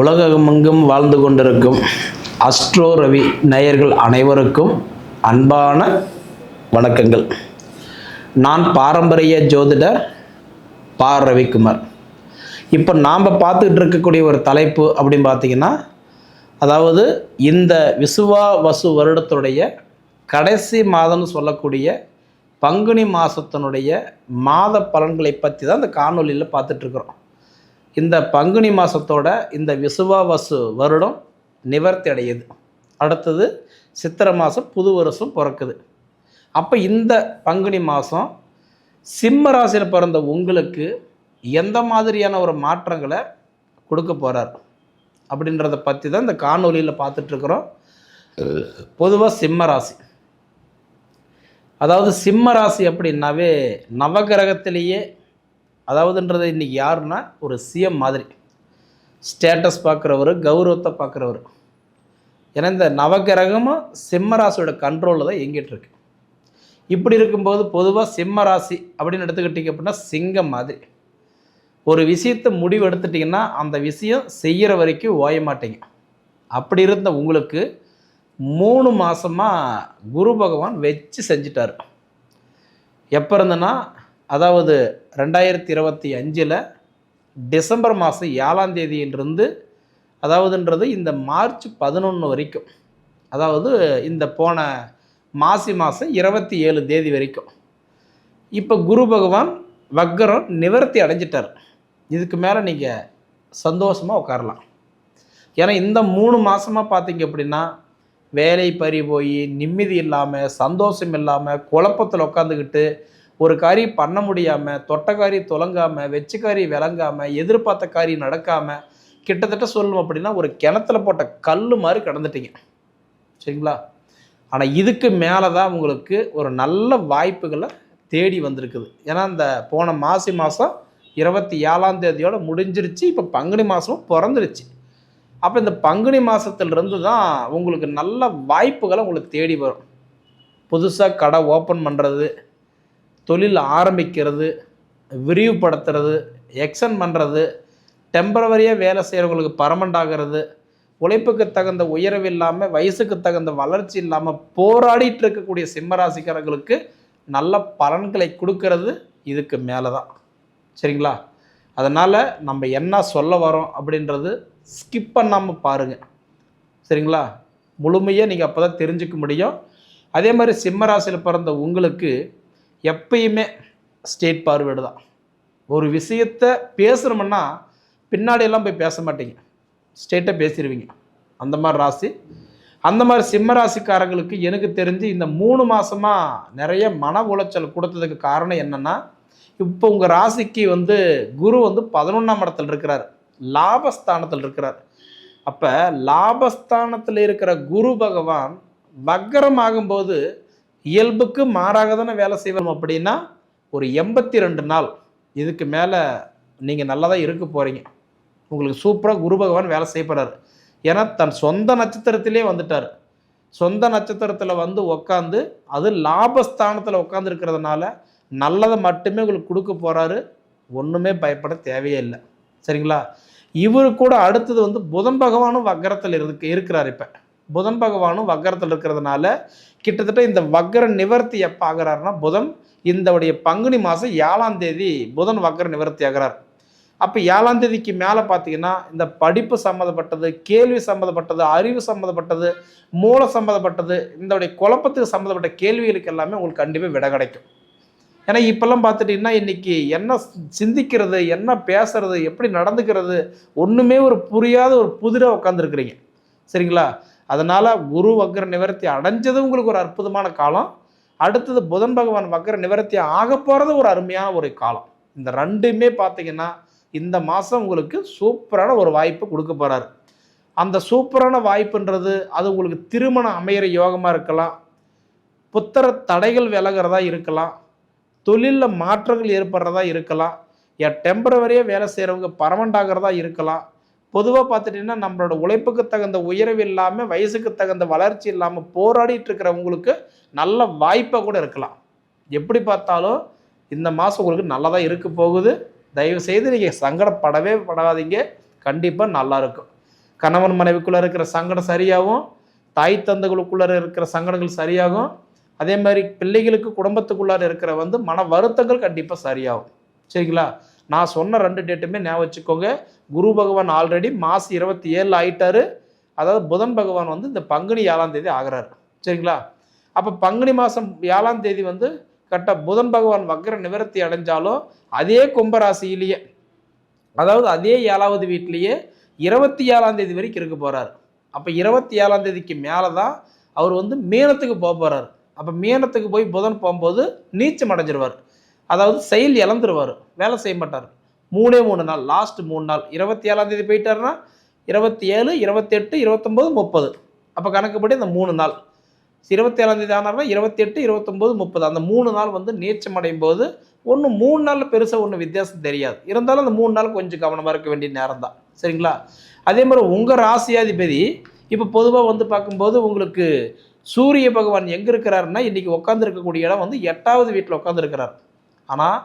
உலகமெங்கும் வாழ்ந்து கொண்டிருக்கும் அஸ்ட்ரோ ரவி நேயர்கள் அனைவருக்கும் அன்பான வணக்கங்கள். நான் பாரம்பரிய ஜோதிடர் பா. ரவிக்குமார். இப்போ நாம் பார்த்துக்கிட்டு இருக்கக்கூடிய ஒரு தலைப்பு அப்படின்னு பார்த்தீங்கன்னா, அதாவது இந்த விசுவாவசு வருடத்துடைய கடைசி மாதம்னு சொல்லக்கூடிய பங்குனி மாதத்தினுடைய மாத பலன்களை பற்றி தான் இந்த காணொலியில் பார்த்துட்ருக்குறோம். இந்த பங்குனி மாதத்தோட இந்த விசுவாவசு வருடம் நிவர்த்தி அடையுது. அடுத்தது சித்திரை மாதம் புது வருஷம் பிறக்குது. அப்போ இந்த பங்குனி மாதம் சிம்ம ராசியில் பிறந்த உங்களுக்கு எந்த மாதிரியான ஒரு மாற்றங்களை கொடுக்க போகிறார் அப்படின்றத பற்றி தான் இந்த காணொலியில் பார்த்துட்ருக்குறோம். பொதுவாக சிம்ம ராசி, அதாவது சிம்ம ராசி அப்படின்னாவே நவகிரகத்திலேயே, அதாவதுன்றது இன்றைக்கி யாருன்னா ஒரு சிஎம் மாதிரி, ஸ்டேட்டஸ் பார்க்குறவர், கௌரவத்தை பார்க்குறவர். ஏன்னா இந்த நவகிரகமும் சிம்ம ராசியோட கண்ட்ரோலில் தான் இயங்கிட்டு இருக்கு. இப்படி இருக்கும்போது பொதுவாக சிம்ம ராசி அப்படின்னு எடுத்துக்கிட்டிங்க அப்படின்னா சிங்கம் மாதிரி. ஒரு விஷயத்தை முடிவு எடுத்துட்டிங்கன்னா அந்த விஷயம் செய்கிற வரைக்கும் ஓய மாட்டீங்க. அப்படி இருந்த உங்களுக்கு 3 மாதமாக குரு பகவான் வச்சு செஞ்சிட்டார். எப்போ இருந்தனா, அதாவது 2025 டிசம்பர் மாதம் 7ஆம் தேதியிலிருந்து, அதாவதுன்றது இந்த மார்ச் 11 வரைக்கும், அதாவது இந்த போன மாசி மாதம் 27 தேதி வரைக்கும் இப்போ குரு பகவான் வக்கரம் நிவர்த்தி அடைஞ்சிட்டார். இதுக்கு மேலே நீங்கள் சந்தோஷமாக உட்காரலாம். ஏன்னா இந்த 3 மாதமாக பார்த்தீங்க அப்படின்னா வேலை பறி போய் நிம்மதி இல்லாமல், சந்தோஷம் இல்லாமல், குழப்பத்தில் உட்காந்துக்கிட்டு ஒரு காரியம் பண்ண முடியாமல், தொட்ட காரியம் துலங்காமல், வெச்சு காரியம் விளங்காமல், எதிர்பார்த்த காரியம் நடக்காமல், கிட்டத்தட்ட சொல்லணும் அப்படின்னா ஒரு கிணத்துல போட்ட கல் மாதிரி கிடந்துட்டீங்க. சரிங்களா? ஆனால் இதுக்கு மேலே தான் உங்களுக்கு ஒரு நல்ல வாய்ப்புகளை தேடி வந்திருக்குது. ஏன்னா இந்த போன மாசி மாதம் 27ஆம் தேதியோடு முடிஞ்சிருச்சு. இப்போ பங்குனி மாதமும் பிறந்துருச்சு. அப்போ இந்த பங்குனி மாதத்துலேருந்து தான் உங்களுக்கு நல்ல வாய்ப்புகளை உங்களுக்கு தேடி வரும். புதுசாக கடை ஓப்பன் பண்ணுறது, தொழில் ஆரம்பிக்கிறது, விரிவுபடுத்துறது, எக்ஸ்டெண்ட் பண்ணுறது, டெம்பரவரியாக வேலை செய்கிறவங்களுக்கு பர்மனண்ட் ஆகிறது, உழைப்புக்கு தகுந்த உயர்வு இல்லாமல், வயசுக்கு தகுந்த வளர்ச்சி இல்லாமல் போராடிட்டு இருக்கக்கூடிய சிம்மராசிக்காரர்களுக்கு நல்ல பலன்களை கொடுக்கறது இதுக்கு மேலே தான். சரிங்களா? அதனால் நம்ம என்ன சொல்ல வரோம் அப்படின்றது ஸ்கிப் பண்ணாமல் பாருங்கள். சரிங்களா? முழுமையாக நீங்கள் அப்போ தான் தெரிஞ்சுக்க முடியும். அதே மாதிரி சிம்மராசியில் பிறந்த உங்களுக்கு எப்பயுமே ஸ்டேட் ஃபார்வேர்டு தான். ஒரு விஷயத்தை பேசுகிறோம்னா பின்னாடியெல்லாம் போய் பேச மாட்டீங்க, ஸ்டேட்டாக பேசிடுவீங்க. அந்த மாதிரி ராசி. அந்த மாதிரி சிம்ம ராசிக்காரங்களுக்கு எனக்கு தெரிஞ்சு இந்த 3 மாதமாக நிறைய மன உளைச்சல் கொடுத்ததுக்கு காரணம் என்னென்னா, இப்போ உங்கள் ராசிக்கு குரு 11ஆம் இடத்துல இருக்கிறார், லாபஸ்தானத்தில் இருக்கிறார். அப்போ லாபஸ்தானத்தில் இருக்கிற குரு பகவான் வக்கரம் ஆகும்போது இயல்புக்கு மாறாக தானே வேலை செய்வோம். அப்படின்னா ஒரு 82 நாள் இதுக்கு மேலே நீங்கள் நல்லா தான் இருக்க போகிறீங்க. உங்களுக்கு சூப்பராக குரு பகவான் வேலை செய்ய போகிறார். ஏன்னா தன் சொந்த நட்சத்திரத்திலே வந்துட்டார். சொந்த நட்சத்திரத்தில் உட்காந்து, அது லாபஸ்தானத்தில் உட்காந்து இருக்கிறதுனால நல்லதை மட்டுமே உங்களுக்கு கொடுக்க போகிறாரு. ஒன்றுமே பயப்பட தேவையே இல்லை. சரிங்களா? இவரு கூட அடுத்தது புதன் பகவானும் வக்கரத்தில் இருக்கிறார். இப்போ புதன் பகவானும் வக்கரத்தில் இருக்கிறதுனால கிட்டத்தட்ட இந்த வக்கர நிவர்த்தி எப்போ ஆகிறாருன்னா, புதன் இந்தவுடைய பங்குனி மாதம் 7ஆம் தேதி புதன் வக்கர நிவர்த்தி ஆகிறார். அப்போ 7ஆம் தேதிக்கு மேலே பார்த்தீங்கன்னா இந்த படிப்பு சம்மந்தப்பட்டது, கேள்வி சம்மந்தப்பட்டது, அறிவு சம்மந்தப்பட்டது, மூளை சம்மந்தப்பட்டது, இந்தவுடைய குழப்பத்துக்கு சம்மந்தப்பட்ட கேள்விகளுக்கு எல்லாமே உங்களுக்கு கண்டிப்பாக விடை கிடைக்கும். ஏன்னா இப்போல்லாம் பார்த்துட்டிங்கன்னா இன்றைக்கி என்ன சிந்திக்கிறது, என்ன பேசுறது, எப்படி நடந்துக்கிறது, ஒன்றுமே ஒரு புரியாத ஒரு புதிராக உட்காந்துருக்குறீங்க. சரிங்களா? அதனால் குரு வக்கர நிவர்த்தி அடைஞ்சது உங்களுக்கு ஒரு அற்புதமான காலம். அடுத்தது புதன் பகவான் வக்கர நிவர்த்தி ஆக போகிறது ஒரு அருமையான ஒரு காலம். இந்த ரெண்டுமே பார்த்திங்கன்னா இந்த மாதம் உங்களுக்கு சூப்பரான ஒரு வாய்ப்பு கொடுக்க போகிறாரு. அந்த சூப்பரான வாய்ப்புன்றது அது உங்களுக்கு திருமணம் அமையிற யோகமாக இருக்கலாம், புத்திர தடைகள் விலகிறதா இருக்கலாம், தொழிலில் மாற்றங்கள் ஏற்படுறதா இருக்கலாம், டெம்பரவரியாக வேலை செய்கிறவங்க பர்மனண்ட் ஆகிறதா இருக்கலாம். பொதுவாக பார்த்துட்டிங்கன்னா நம்மளோட உழைப்புக்கு தகுந்த உயர்வு இல்லாமல், வயசுக்கு தகுந்த வளர்ச்சி இல்லாமல் போராடிட்டு இருக்கிறவங்களுக்கு நல்ல வாய்ப்பாக கூட இருக்கலாம். எப்படி பார்த்தாலும் இந்த மாதம் உங்களுக்கு நல்லா தான் இருக்க போகுது. தயவுசெய்து நீங்கள் சங்கடப்படவே படாதீங்க. கண்டிப்பாக நல்லாயிருக்கும். கணவன் மனைவிக்குள்ளே இருக்கிற சங்கடம் சரியாகும், தாய் தந்தைகளுக்குள்ளே இருக்கிற சங்கடங்கள் சரியாகும், அதே மாதிரி பிள்ளைகளுக்கு குடும்பத்துக்குள்ளார இருக்கிற மன வருத்தங்கள் கண்டிப்பாக சரியாகும். சரிங்களா? நான் சொன்ன 2 டேட்டுமே ஞாபகம் வச்சுக்கோங்க. குரு பகவான் ஆல்ரெடி மாசி 27 ஆயிட்டாரு. அதாவது புதன் பகவான் இந்த பங்குனி 7ஆம் தேதி ஆகிறாரு. சரிங்களா? அப்போ பங்குனி மாதம் 7ஆம் தேதி கரெக்டாக புதன் பகவான் வக்ர நிவர்த்தி அடைஞ்சாலும் அதே கும்பராசியிலேயே, அதாவது அதே 7வது வீட்டிலேயே 27ஆம் தேதி வரைக்கும் இருக்க போகிறார். அப்போ 27ஆம் தேதிக்கு மேலே தான் அவர் மீனத்துக்கு போக போகிறார். அப்போ மீனத்துக்கு போய் புதன் போகும்போது நீச்சம் அடைஞ்சிருவார். அதாவது செயல் இழந்துருவார், வேலை செய்ய மாட்டார். 3 நாள், லாஸ்ட் 3 நாள். 27ஆம் தேதி போயிட்டாருன்னா 27, 28, 29, 30. அப்போ கணக்குப்படி அந்த 3 நாள். 27ஆம் தேதி ஆனார்னா 28, 29, 30. அந்த 3 நாள் நீச்சம் அடையும் போது 3 நாளில் பெருசாக வித்தியாசம் தெரியாது. இருந்தாலும் அந்த 3 நாள் கொஞ்சம் கவனமாக இருக்க வேண்டிய நேரம் தான். சரிங்களா? அதே மாதிரி உங்கள் ராசியாதிபதி இப்போ பொதுவாக பார்க்கும்போது உங்களுக்கு சூரிய பகவான் எங்கே இருக்கிறாருன்னா இன்றைக்கி உட்காந்துருக்கக்கூடிய இடம் 8வது வீட்டில் உட்காந்துருக்கிறார். ஆனால்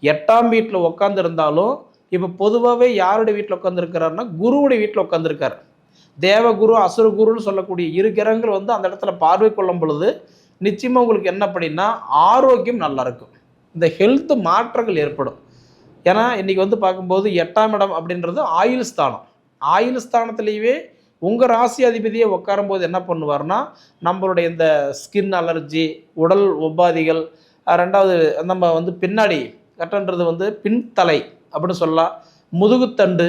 8ஆம் வீட்டில் உட்காந்துருந்தாலும் இப்போ பொதுவாகவே யாருடைய வீட்டில் உட்காந்துருக்கிறாருன்னா குருவுடைய வீட்டில் உட்காந்துருக்கார். தேவகுரு அசுரகுருன்னு சொல்லக்கூடிய 2 கிரகங்கள் அந்த இடத்துல பார்வை கொள்ளும் பொழுது நிச்சயமாக உங்களுக்கு என்ன அப்படின்னா ஆரோக்கியம் நல்லாயிருக்கும், இந்த ஹெல்த் மாற்றங்கள் ஏற்படும். ஏன்னா இன்றைக்கி பார்க்கும்போது 8ஆம் இடம் அப்படின்றது ஆயுள் ஸ்தானம். ஆயுள் ஸ்தானத்திலேயே உங்கள் ராசி அதிபதியை உட்காரும்போது என்ன பண்ணுவார்னா நம்மளுடைய இந்த ஸ்கின் அலர்ஜி, உடல் உபாதிகள், 2வது நம்ம பின்னாடி கட்டன்றது பின்தலை அப்படின்னு சொல்லலாம், முதுகுத்தண்டு,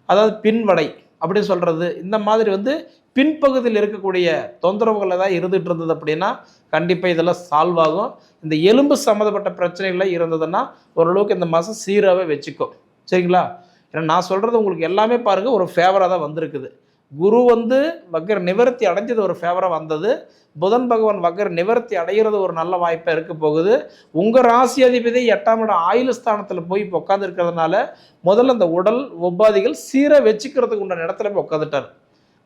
அதாவது பின்வடை அப்படின்னு சொல்கிறது, இந்த மாதிரி பின்பகுதியில் இருக்கக்கூடிய தொந்தரவுகள் ஏதாவது இருந்துகிட்டு இருந்தது அப்படின்னா கண்டிப்பாக இதெல்லாம் சால்வ் ஆகும். இந்த எலும்பு சம்மந்தப்பட்ட பிரச்சனைகள்லாம் இருந்ததுன்னா ஓரளவுக்கு இந்த மாதம் சீராகவே வச்சுக்கும். சரிங்களா? ஏன்னா நான் சொல்கிறது உங்களுக்கு எல்லாமே பாருங்கள் ஒரு ஃபேவராக தான் வந்திருக்குது. குரு வக்ர நிவர்த்தி அடைஞ்சது ஒரு ஃபேவராக வந்தது. புதன் பகவான் வக்ர நிவர்த்தி அடைகிறது ஒரு நல்ல வாய்ப்பாக இருக்க போகுது. உங்கள் ராசி அதிபதி 8ஆம் இடம் ஆயுள் ஸ்தானத்தில் போய் இப்போ உட்காந்து இருக்கிறதுனால முதல்ல அந்த உடல் உபாதிகள் சீராக வச்சுக்கிறதுக்கு உண்டான இடத்துல போய் உட்காந்துட்டார்.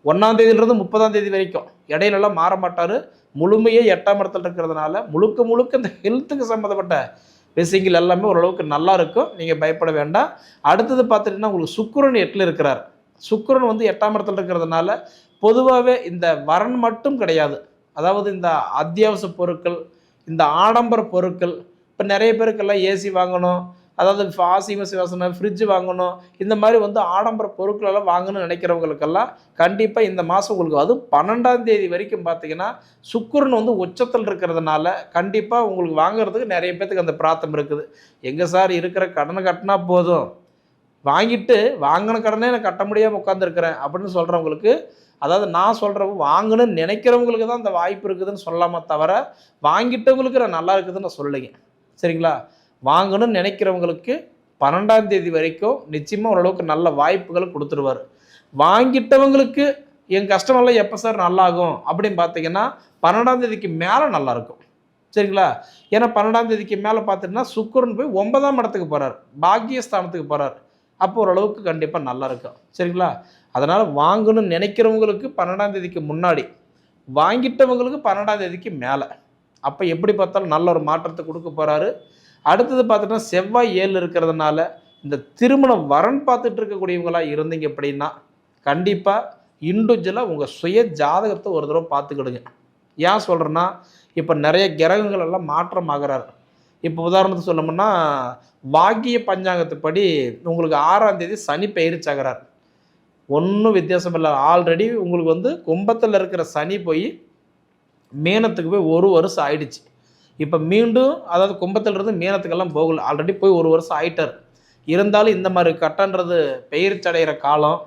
1ஆம் தேதியிலிருந்து 30ஆம் தேதி வரைக்கும் இடையிலெல்லாம் மாற மாட்டார். முழுமையே 8ஆம் இடத்துல இருக்கிறதுனால முழுக்க இந்த ஹெல்த்துக்கு சம்மந்தப்பட்ட விஷயங்கள் எல்லாமே ஓரளவுக்கு நல்லா இருக்கும். நீங்கள் பயப்பட வேண்டாம். அடுத்தது பார்த்துட்டிங்கன்னா உங்களுக்கு சுக்கிரன் 8ல் இருக்கிறார். சுக்கிரன் 8ஆம் இடத்துல இருக்கிறதுனால பொதுவாகவே இந்த வரன் மட்டும் கிடையாது, அதாவது இந்த அத்தியாவசிய பொருட்கள், இந்த ஆடம்பர பொருட்கள், இப்போ நிறைய பேருக்கெல்லாம் ஏசி வாங்கணும், அதாவது வாஷிங் மிஷின் வாங்கணும், ஃப்ரிட்ஜு வாங்கணும், இந்த மாதிரி ஆடம்பர பொருட்களெல்லாம் வாங்கணும்னு நினைக்கிறவங்களுக்கெல்லாம் கண்டிப்பாக இந்த மாதம் உங்களுக்கு அதுவும் 12ஆம் தேதி வரைக்கும் பார்த்தீங்கன்னா சுக்கிரன் உச்சத்தில் இருக்கிறதுனால கண்டிப்பாக உங்களுக்கு வாங்குறதுக்கு நிறைய பேர்த்துக்கு அந்த பிரார்த்தம் இருக்குது. எங்கே சார் இருக்கிற கடனை கட்டினா போதும், வாங்கிட்டு வாங்கின கடனே நான் கட்ட முடியாமல் உட்காந்துருக்கிறேன் அப்படின்னு சொல்கிறவங்களுக்கு, அதாவது நான் சொல்கிறவங்க வாங்கணும்னு நினைக்கிறவங்களுக்கு தான் அந்த வாய்ப்பு இருக்குதுன்னு சொல்லலாமா தவிர வாங்கிட்டவங்களுக்கு நான் நல்லா இருக்குதுன்னு நான் சொல்லுங்க. சரிங்களா? வாங்கணும்னு நினைக்கிறவங்களுக்கு 12ஆம் தேதி வரைக்கும் நிச்சயமாக ஓரளவுக்கு நல்ல வாய்ப்புகளை கொடுத்துருவார். வாங்கிட்டவங்களுக்கு என் கஷ்டமெல்லாம் எப்போ சார் நல்லாகும் அப்படின்னு பார்த்தீங்கன்னா 12ஆம் தேதிக்கு மேலே நல்லாயிருக்கும். சரிங்களா? ஏன்னா 12ஆம் தேதிக்கு மேலே பார்த்துட்டுனா சுக்கிரன் போய் 9ஆம் இடத்துக்கு போகிறார், பாக்கியஸ்தானத்துக்கு போகிறார். அப்போ ஓரளவுக்கு கண்டிப்பாக நல்லா இருக்கும். சரிங்களா? அதனால் வாங்கணும்னு நினைக்கிறவங்களுக்கு 12ஆம் தேதிக்கு முன்னாடி, வாங்கிட்டவங்களுக்கு 12ஆம் தேதிக்கு மேலே, அப்போ எப்படி பார்த்தாலும் நல்ல ஒரு மாற்றத்தை கொடுக்க போகிறாரு. அடுத்தது பார்த்துட்டோன்னா செவ்வாய் 7 இருக்கிறதுனால இந்த திருமணம் வரன் பார்த்துட்டு இருக்கக்கூடியவங்களாக இருந்தீங்க அப்படின்னா கண்டிப்பாக இண்டிவிஜுவலாக உங்கள் சுய ஜாதகத்தை ஒரு தடவை பார்த்துக்கிடுங்க. ஏன் சொல்கிறேன்னா இப்போ நிறைய கிரகங்கள் எல்லாம் மாற்றம் ஆகிறாரு. இப்போ உதாரணத்துக்கு சொல்லணும்னா வாக்கிய பஞ்சாங்கத்துப்படி உங்களுக்கு 6ஆம் தேதி சனி பெயர்ச்சாகிறார். ஒன்றும் வித்தியாசம் இல்லை. ஆல்ரெடி உங்களுக்கு கும்பத்தில் இருக்கிற சனி போய் மீனத்துக்கு போய் 1 வருஷம் ஆயிடுச்சு. இப்போ மீண்டும் அதாவது கும்பத்திலிருந்து மீனத்துக்கெல்லாம் போகல, ஆல்ரெடி போய் 1 வருஷம் ஆயிட்டார். இருந்தாலும் இந்த மாதிரி கட்டன்றது பெயர்ச்சடைகிற காலம்,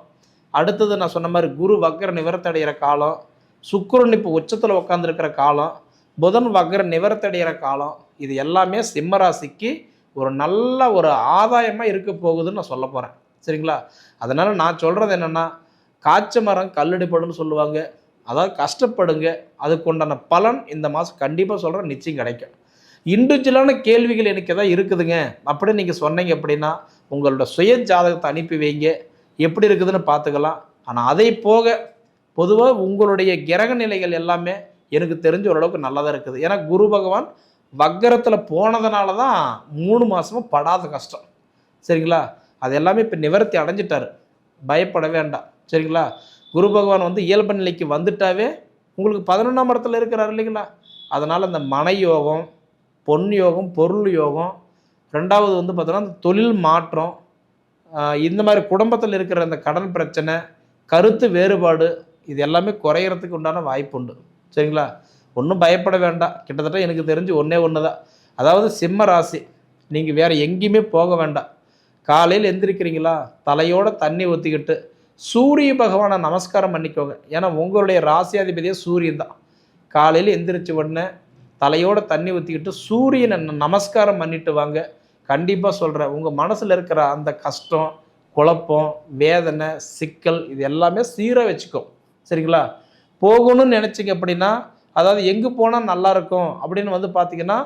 அடுத்தது நான் சொன்ன மாதிரி குரு வக்ர நிவர்த்தி அடைகிற காலம், சுக்கிரன் இப்போ உச்சத்தில் உட்காந்துருக்கிற காலம், புதன் வக்ர நிவர்த்தி அடைகிற காலம், இது எல்லாமே சிம்மராசிக்கு ஒரு நல்ல ஒரு ஆதாயமாக இருக்க போகுதுன்னு நான் சொல்ல போகிறேன். சரிங்களா? அதனால் நான் சொல்கிறது என்னென்னா காய்ச்ச மரம் கல்லடிப்படுன்னு சொல்லுவாங்க. அதாவது கஷ்டப்படுங்க, அதுக்கு உண்டான பலன் இந்த மாதம் கண்டிப்பாக சொல்கிறேன் நிச்சயம் கிடைக்கும். இண்டிவிஜுவலான கேள்விகள் எனக்கு எதாவது இருக்குதுங்க அப்படின்னு நீங்கள் சொன்னீங்க அப்படின்னா உங்களோட சுய ஜாதகத்தை அனுப்பி வைங்க, எப்படி இருக்குதுன்னு பார்த்துக்கலாம். ஆனால் அதை போக பொதுவாக உங்களுடைய கிரக நிலைகள் எல்லாமே எனக்கு தெரிஞ்ச ஓரளவுக்கு நல்லா தான் இருக்குது. ஏன்னா குரு பகவான் வக்கரத்தில் போனதுனால தான் 3 மாதமும் படாத கஷ்டம். சரிங்களா? அது எல்லாமே இப்போ நிவர்த்தி அடைஞ்சிட்டார், பயப்பட வேண்டாம். சரிங்களா? குரு பகவான் வந்து இயல்பு நிலைக்கு வந்துட்டாவே உங்களுக்கு 11ஆம் இடத்துல இருக்கிறார் இல்லைங்களா. அதனால் இந்த மனை யோகம், பொன் யோகம், பொருள் யோகம், ரெண்டாவது வந்து பார்த்தோன்னா இந்த தொழில் மாற்றம், இந்த மாதிரி குடும்பத்தில் இருக்கிற அந்த கடன் பிரச்சனை, கருத்து வேறுபாடு, இது எல்லாமே குறையிறதுக்கு உண்டான வாய்ப்பு உண்டு. சரிங்களா. ஒன்றும் பயப்பட வேண்டாம். கிட்டத்தட்ட எனக்கு தெரிஞ்சு ஒன்று தான். அதாவது சிம்ம ராசி, நீங்கள் வேறு எங்கேயுமே போக வேண்டாம். காலையில் எந்திரிக்கிறீங்களா, தலையோட தண்ணி ஊற்றிக்கிட்டு சூரிய பகவானை நமஸ்காரம் பண்ணிக்கோங்க. ஏன்னா உங்களுடைய ராசியாதிபதியே சூரியன் தான். காலையில் எந்திரிச்ச உடனே தலையோட தண்ணி ஊற்றிக்கிட்டு சூரியனை நமஸ்காரம் பண்ணிட்டு வாங்க. கண்டிப்பாக சொல்கிறேன், உங்கள் மனசில் இருக்கிற அந்த கஷ்டம், குழப்பம், வேதனை, சிக்கல் இது எல்லாமே சீராக வச்சுக்கும். சரிங்களா. போகணும்னு நினச்சிங்க அப்படின்னா, அதாவது எங்கே போனால் நல்லாயிருக்கும் அப்படின்னு வந்து பார்த்திங்கன்னா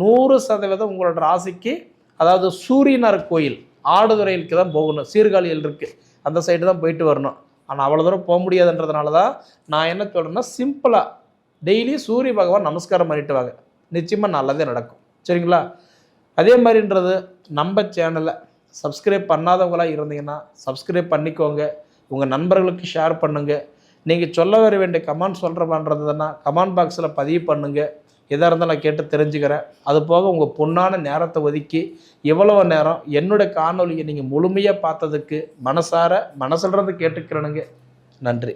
100% உங்களோட ராசிக்கு, அதாவது சூரியனார் கோயில் ஆடுதுறையிலுக்கு தான் போகணும். சீர்காழியில் இருக்குது, அந்த சைடு தான் போயிட்டு வரணும். ஆனால் அவ்வளோ தூரம் போக முடியாதுன்றதுனால தான் நான் என்ன சொல்கிறேன்னா, சிம்பிளாக டெய்லி சூரிய பகவான் நமஸ்காரம் பண்ணிட்டு வாங்க. நிச்சயமாக நல்லதே நடக்கும். சரிங்களா. அதே மாதிரின்றது நம்ம சேனலை சப்ஸ்கிரைப் பண்ணாதவங்களாக இருந்தீங்கன்னா சப்ஸ்கிரைப் பண்ணிக்கோங்க. உங்கள் நண்பர்களுக்கு ஷேர் பண்ணுங்கள். நீங்கள் சொல்ல வர வேண்டிய கமெண்ட் சொல்கிறப்பான்றதுன்னா கமெண்ட் பாக்ஸில் பதிவு பண்ணுங்கள். எதாக இருந்தாலும் நான் கேட்டு தெரிஞ்சுக்கிறேன். அது போக உங்கள் பொன்னான நேரத்தை ஒதுக்கி எவ்வளவு நேரம் என்னோட காணொலியை நீங்கள் முழுமையாக பார்த்ததுக்கு மனசார மனசுலருந்து கேட்டுக்கிறேனுங்க. நன்றி.